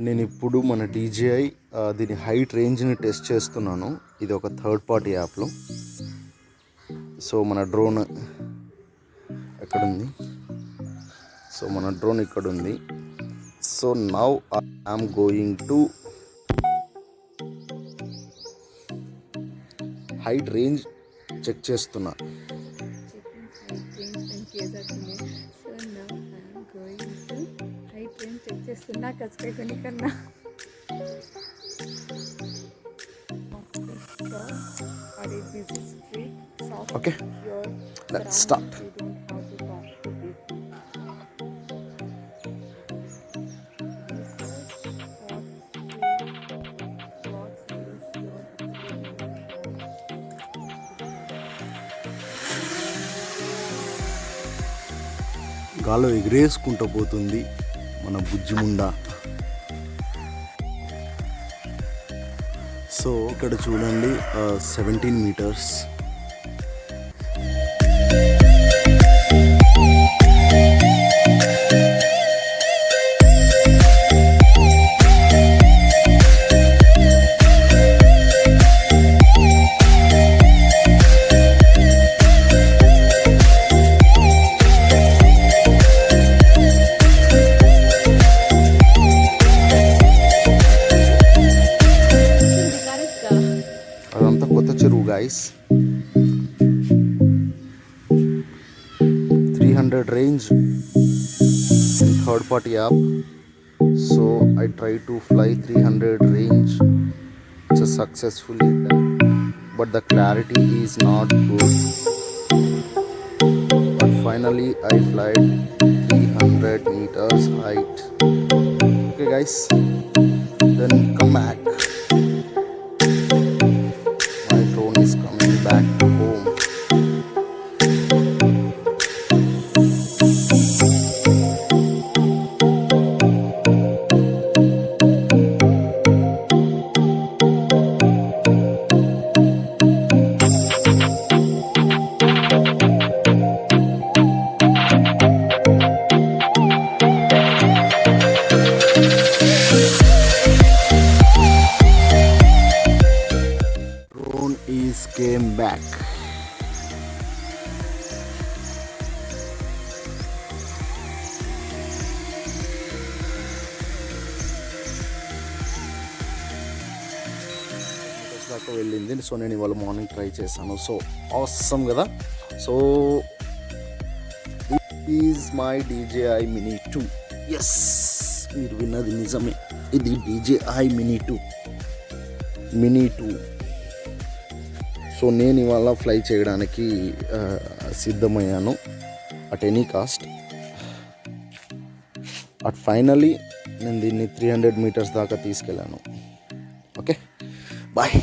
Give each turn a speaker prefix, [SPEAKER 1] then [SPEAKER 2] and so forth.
[SPEAKER 1] నేను ఇప్పుడు మన DJI దీని హైట్ రేంజ్ని టెస్ట్ చేస్తున్నాను. ఇది ఒక థర్డ్ పార్టీ యాప్లో. సో మన డ్రోన్ ఎక్కడుంది? సో మన డ్రోన్ ఇక్కడ ఉంది. So now I'm going to height range check చేస్తున్నా. Okay, let's start. గాల్లో ఎగిరేసుకుంటూ పోతుంది మన బుజ్జిముండా. సో ఇక్కడ చూడండి 17 meters. అదంతా కొత్త చెరువు guys. 300 range in third party app. So I try to fly 300 range. It's a successfully done, but the clarity is not good. But finally I flied 300 meters height. Okay guys, then come back. Is coming back to home. Came back. దాకా వెళ్ళింది. So నేను ఇవాళ morning try చేశాను. So awesome కదా. So is my DJI Mini 2. Yes, మీరు విన్నది నిజమే. ఇది DJI Mini 2. సో నేను ఇవాళ ఫ్లై చేయడానికి సిద్ధమయ్యాను at any cost. At finally నేను దీన్ని 300 meters దాకా తీసుకెళ్ళాను. Okay, bye.